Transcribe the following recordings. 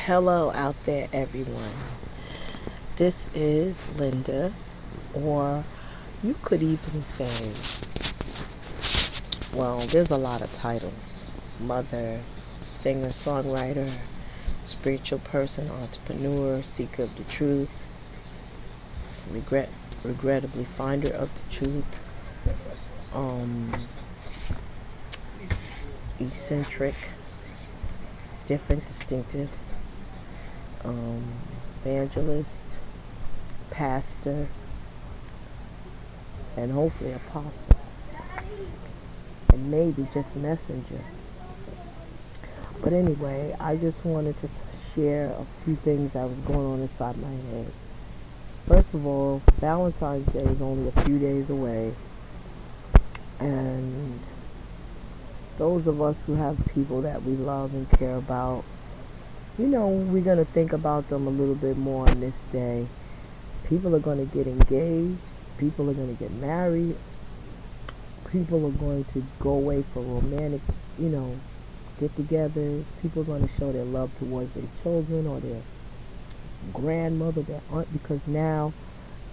Hello out there, everyone. This is Linda, or you could even say, well, there's a lot of titles: mother, singer, songwriter, spiritual person, entrepreneur, seeker of the truth, regret, regrettably finder of the truth, um, eccentric, different, distinctive, um, evangelist, pastor, and hopefully apostle, and maybe just messenger. But anyway, I just wanted to share a few things that was going on inside my head. First of all, Valentine's Day is only a few days away, and those of us who have people that we love and care about, we're going to think about them a little bit more on this day. People are going to get engaged, people are going to get married, people are going to go away for romantic, get-togethers. People are going to show their love towards their children or their grandmother, their aunt, because now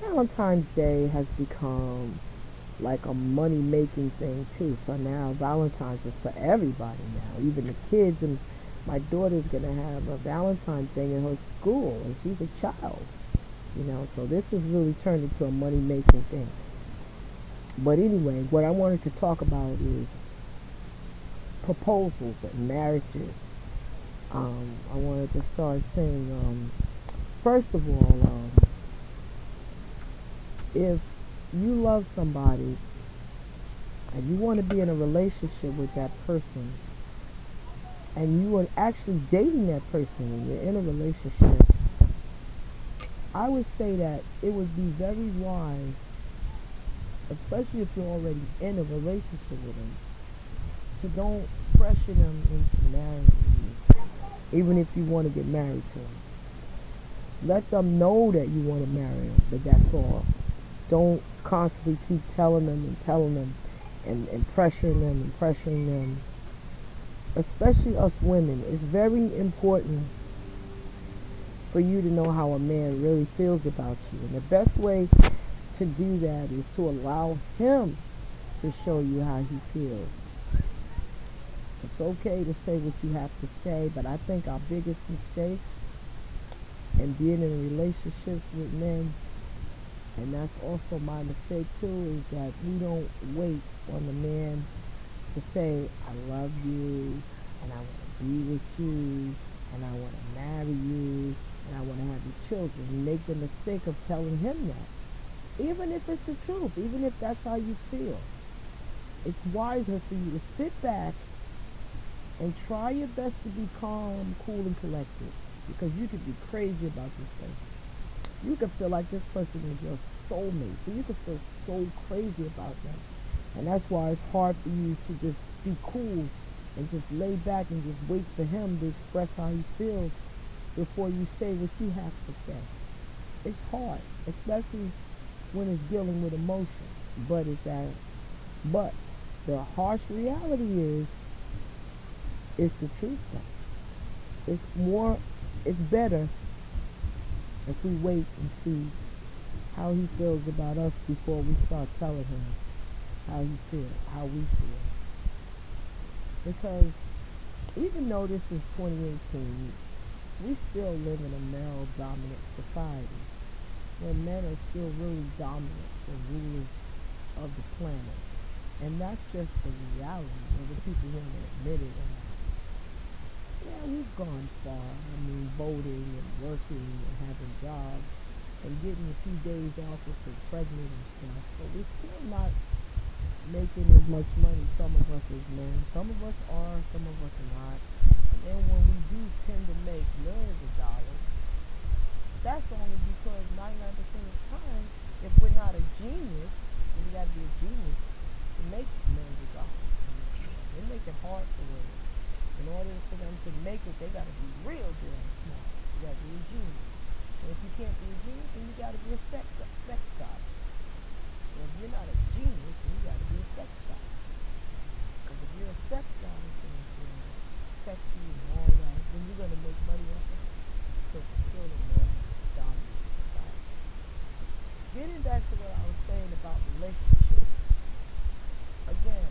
Valentine's Day has become like a money-making thing too. So now Valentine's is for everybody now, even the kids. And my daughter's going to have a Valentine thing in her school, and she's a child, So this has really turned into a money-making thing. But anyway, what I wanted to talk about is proposals and marriages. I wanted to start saying, first of all, if you love somebody and you want to be in a relationship with that person, and you are actually dating that person and you're in a relationship, I would say that it would be very wise, especially if you're already in a relationship with them, to don't pressure them into marrying you, even if you want to get married to them. Let them know that you want to marry them, but that's all. Don't constantly keep telling them and pressuring them. Especially us women, it's very important for you to know how a man really feels about you. And the best way to do that is to allow him to show you how he feels. It's okay to say what you have to say, but I think our biggest mistakes in being in relationships with men, and that's also my mistake too, is that we don't wait on the man to say, I love you, and I want to be with you, and I want to marry you, and I want to have your children. You make the mistake of telling him that. Even if it's the truth, even if that's how you feel. It's wiser for you to sit back and try your best to be calm, cool, and collected. Because you could be crazy about this thing. You could feel like this person is your soulmate. So you could feel so crazy about them. And that's why it's hard for you to just be cool and just lay back and just wait for him to express how he feels before you say what you have to say. It's hard, especially when it's dealing with emotion. But the harsh reality is, it's the truth though. It's better if we wait and see how he feels about us before we start telling him how we feel. Because even though this is 2018, we still live in a male-dominant society where men are still really dominant and rulers of the planet. And that's just the reality, whether people want to admit it or not. Yeah, we've gone far. I mean, voting and working and having jobs and getting a few days off if we're pregnant and stuff. But we're still not making as much money, some of us as men. Some of us are, some of us are not. And then when we do tend to make millions of dollars, that's only because 99% of the time, if we're not a genius, and you got to be a genius to make millions of dollars. They make it hard for women. In order for them to make it, they got to be real damn smart. You got to be a genius. And if you can't be a genius, then you got to be a sex god. And if you're not a genius, then you got to be a sex god. Because if you're a sex god, and sexy and all that, then you're going to make money off of it. relationships. Again,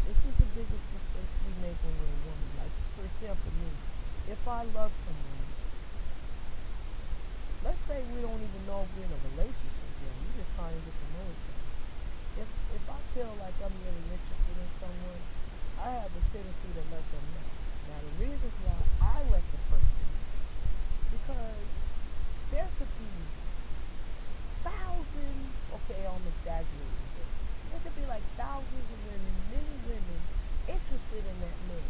this is the biggest mistake we make when we're a woman. Like, for example, me. If I love someone, let's say we don't even know if we're in a relationship yet. We're just trying to get to know each other. If I feel like I'm really interested in someone, I have a tendency to let them know. Now, the reasons why I let the person know, because there could be thousands, okay, I'm exaggerating, but there could be like thousands of women, many women interested in that man,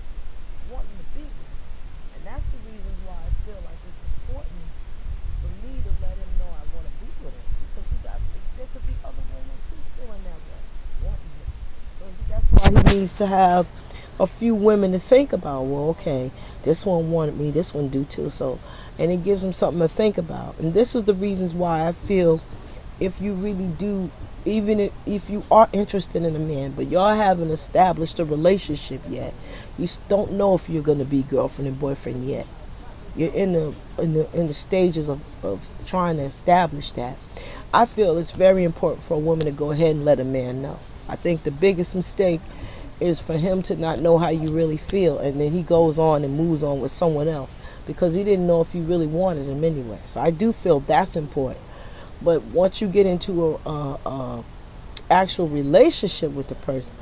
wanting to be with him. And that's the reason why I feel like it's important for me to let him know I want to be with him. Because there could be other women too feeling that way, wanting him. So that's why he needs to have a few women to think about. Well, okay, this one wanted me, this one do too. So, and it gives him something to think about. And this is the reasons why I feel, if you really do, even if you are interested in a man, but y'all haven't established a relationship yet, you don't know if you're gonna be girlfriend and boyfriend yet. You're in the stages of trying to establish that. I feel it's very important for a woman to go ahead and let a man know. I think the biggest mistake is for him to not know how you really feel, and then he goes on and moves on with someone else because he didn't know if you really wanted him anyway. So I do feel that's important. But once you get into a actual relationship with the person,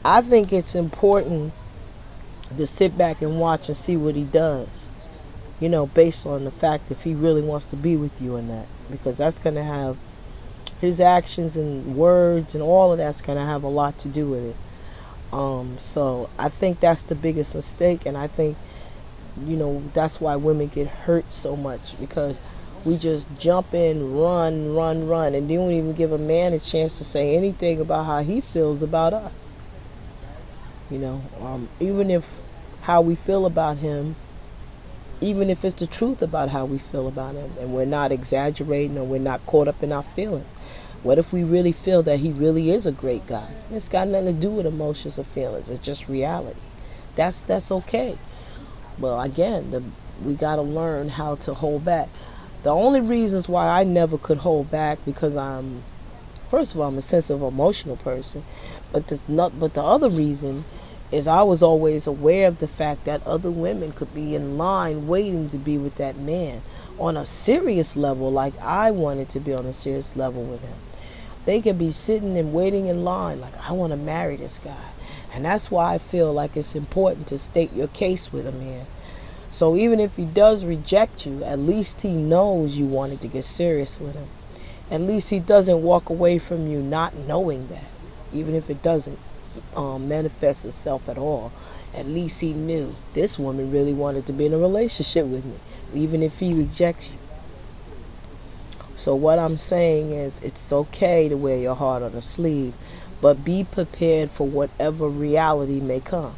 I think it's important to sit back and watch and see what he does. Based on the fact if he really wants to be with you or not, because that's going to have his actions and words and all of that's going to have a lot to do with it. So I think that's the biggest mistake, and I think that's why women get hurt so much, because we just jump in, run, and don't even give a man a chance to say anything about how he feels about us. Even if how we feel about him, even if it's the truth about how we feel about him, and we're not exaggerating or we're not caught up in our feelings. What if we really feel that he really is a great guy? It's got nothing to do with emotions or feelings. It's just reality. That's okay. Well, again, we got to learn how to hold back. The only reasons why I never could hold back, because first of all, I'm a sensitive, emotional person, but the other reason is I was always aware of the fact that other women could be in line waiting to be with that man on a serious level, like I wanted to be on a serious level with him. They could be sitting and waiting in line like, I want to marry this guy. And that's why I feel like it's important to state your case with a man. So even if he does reject you, at least he knows you wanted to get serious with him. At least he doesn't walk away from you not knowing that, even if it doesn't manifest itself at all. At least he knew this woman really wanted to be in a relationship with me, even if he rejects you. So what I'm saying is, it's okay to wear your heart on a sleeve, but be prepared for whatever reality may come.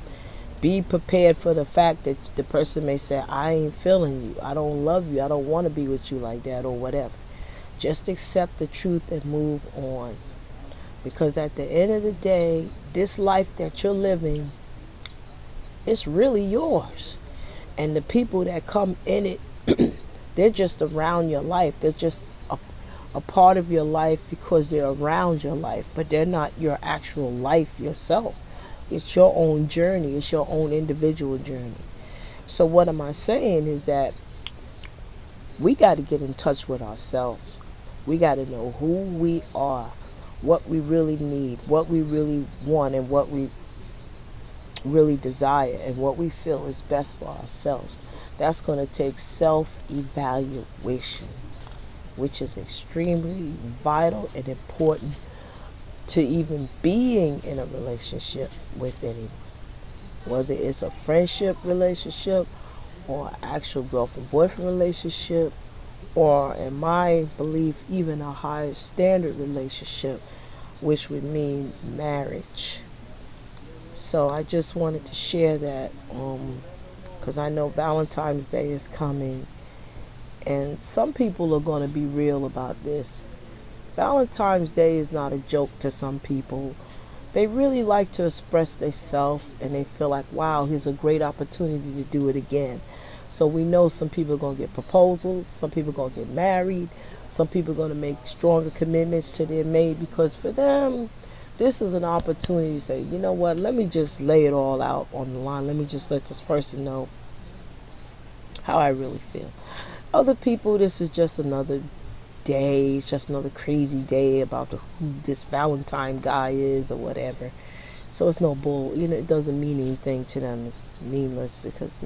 Be prepared for the fact that the person may say, I ain't feeling you, I don't love you, I don't want to be with you like that, or whatever. Just accept the truth and move on. Because at the end of the day, this life that you're living, it's really yours. And the people that come in it, they're just around your life. They're just a part of your life because they're around your life, but they're not your actual life yourself. It's your own journey. It's your own individual journey. So what am I saying is that we got to get in touch with ourselves. We got to know who we are, what we really need, what we really want, and what we really desire, and what we feel is best for ourselves. That's going to take self-evaluation, which is extremely vital and important to even being in a relationship with anyone. Whether it's a friendship relationship or an actual girlfriend-boyfriend relationship, or in my belief, even a higher standard relationship, which would mean marriage. So I just wanted to share that because I know Valentine's Day is coming, and some people are going to be real about this. Valentine's Day is not a joke to some people. They really like to express themselves, and they feel like, wow, here's a great opportunity to do it again. So we know some people are going to get proposals, some people are going to get married, some people are going to make stronger commitments to their mate, because for them, this is an opportunity to say, you know what, let me just lay it all out on the line. Let me just let this person know how I really feel. Other people, this is just another day. It's just another crazy day about who this Valentine guy is or whatever. So it's no bull. It doesn't mean anything to them. It's meaningless because,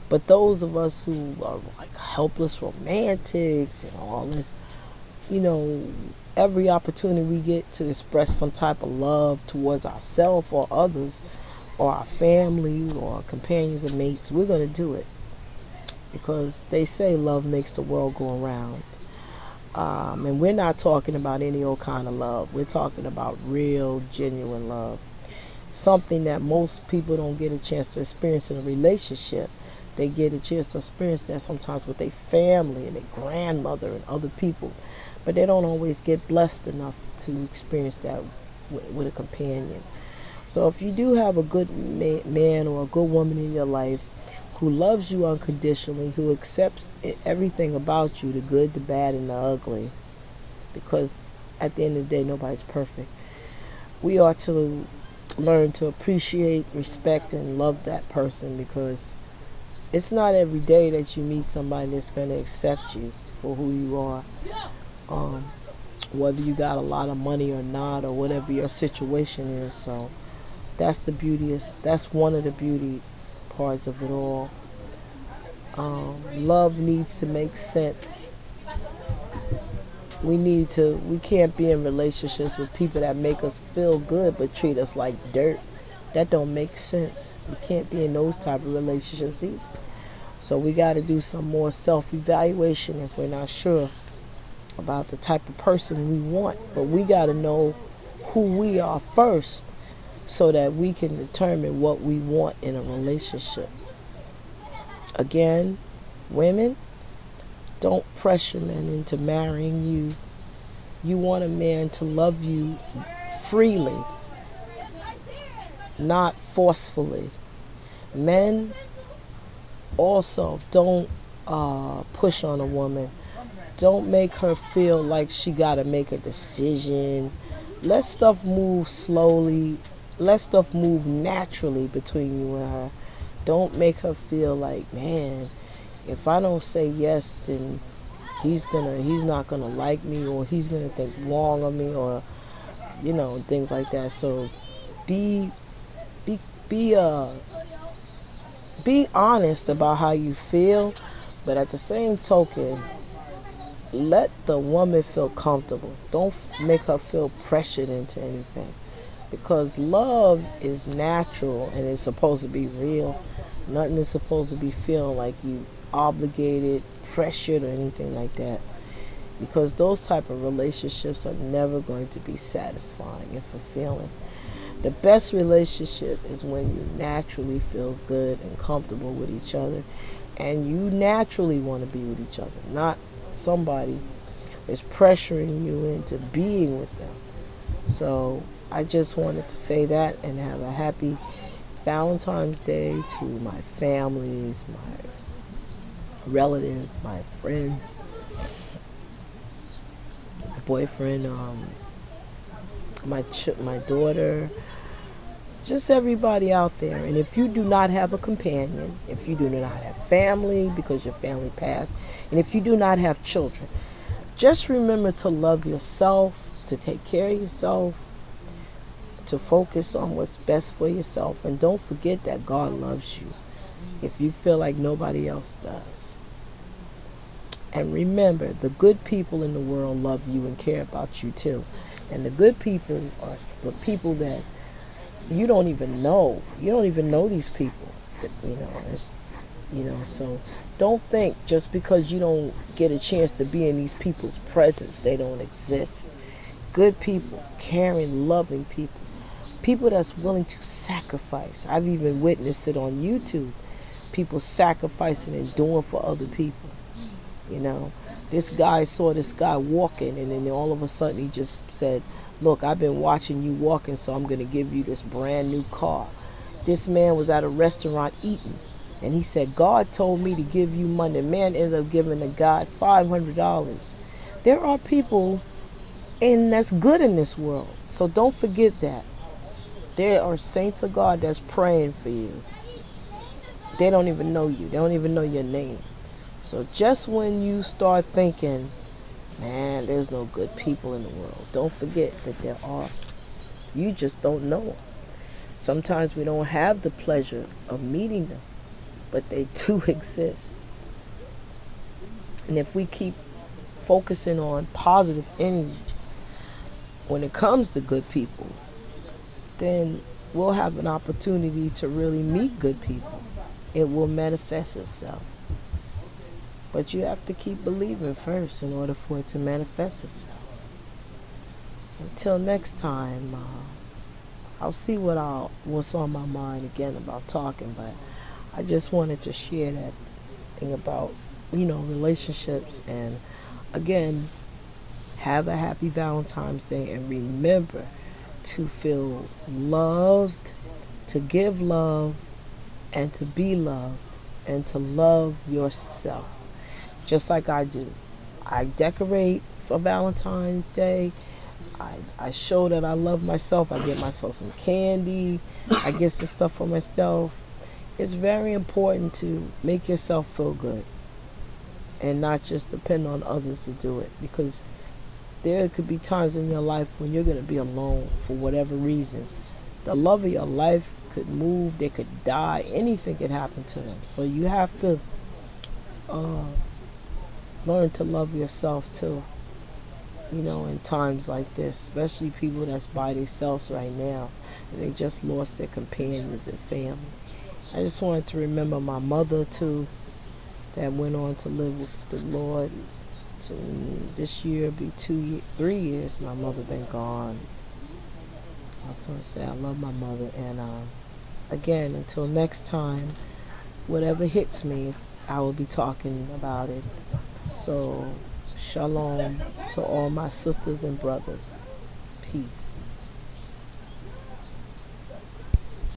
But those of us who are like helpless romantics and all this, every opportunity we get to express some type of love towards ourselves or others or our family or our companions or mates, we're going to do it. Because they say love makes the world go around. And we're not talking about any old kind of love. We're talking about real, genuine love. Something that most people don't get a chance to experience in a relationship. They get a chance to experience that sometimes with their family and their grandmother and other people. But they don't always get blessed enough to experience that with a companion. So if you do have a good man or a good woman in your life who loves you unconditionally, who accepts everything about you, the good, the bad, and the ugly, because at the end of the day, nobody's perfect. We ought to learn to appreciate, respect, and love that person, because it's not every day that you meet somebody that's going to accept you for who you are. Whether you got a lot of money or not, or whatever your situation is. So that's one of the beauty parts of it all. Love needs to make sense. We can't be in relationships with people that make us feel good but treat us like dirt. That don't make sense. We can't be in those type of relationships either. So we got to do some more self-evaluation if we're not sure about the type of person we want. But we got to know who we are first, so that we can determine what we want in a relationship. Again, women, don't pressure men into marrying you. You want a man to love you freely, not forcefully. Men, also, don't push on a woman. Don't make her feel like she got to make a decision. Let stuff move slowly. Let stuff move naturally between you and her. Don't make her feel like, man, if I don't say yes, then he's not gonna like me, or he's gonna think wrong of me, or things like that. So be honest about how you feel, but at the same token, let the woman feel comfortable. Don't make her feel pressured into anything. Because love is natural and it's supposed to be real. Nothing is supposed to be feeling like you obligated, pressured, or anything like that. Because those type of relationships are never going to be satisfying and fulfilling. The best relationship is when you naturally feel good and comfortable with each other, and you naturally want to be with each other, not somebody is pressuring you into being with them. So I just wanted to say that and have a happy Valentine's Day to my families, my relatives, my friends, my boyfriend, my daughter, just everybody out there. And if you do not have a companion, if you do not have family because your family passed, and if you do not have children, just remember to love yourself, to take care of yourself, to focus on what's best for yourself, and don't forget that God loves you if you feel like nobody else does. And remember, the good people in the world love you and care about you too. And the good people are the people that you don't even know. You don't even know these people, so don't think just because you don't get a chance to be in these people's presence, they don't exist. Good people, caring, loving people. People that's willing to sacrifice. I've even witnessed it on YouTube. People sacrificing and doing for other people. This guy saw this guy walking, and then all of a sudden he just said, look, I've been watching you walking, so I'm going to give you this brand new car. This man was at a restaurant eating, And he said, God told me to give you money. The man ended up giving the guy $500. There are people and that's good in this world. So don't forget that. There are saints of God that's praying for you. They don't even know you. They don't even know your name. So just when you start thinking, man, there's no good people in the world, don't forget that there are. You just don't know them. Sometimes we don't have the pleasure of meeting them, but they do exist. And if we keep focusing on positive energy when it comes to good people, then we'll have an opportunity to really meet good people. It will manifest itself. But you have to keep believing first in order for it to manifest itself. Until next time, I'll see what's on my mind again about talking, but I just wanted to share that thing about, relationships. And again, have a happy Valentine's Day, and remember to feel loved, to give love, and to be loved, and to love yourself. Just like I do. I decorate for Valentine's Day. I show that I love myself. I get myself some candy. I get some stuff for myself. It's very important to make yourself feel good and not just depend on others to do it, because there could be times in your life when you're going to be alone for whatever reason. The love of your life could move, they could die, anything could happen to them. So you have to learn to love yourself too, in times like this, especially people that's by themselves right now. They just lost their companions and family. I just wanted to remember my mother too, that went on to live with the Lord. So this year will be 3 years my mother been gone. I just want to say I love my mother, and again, until next time, whatever hits me, I will be talking about it. So shalom to all my sisters and brothers. Peace.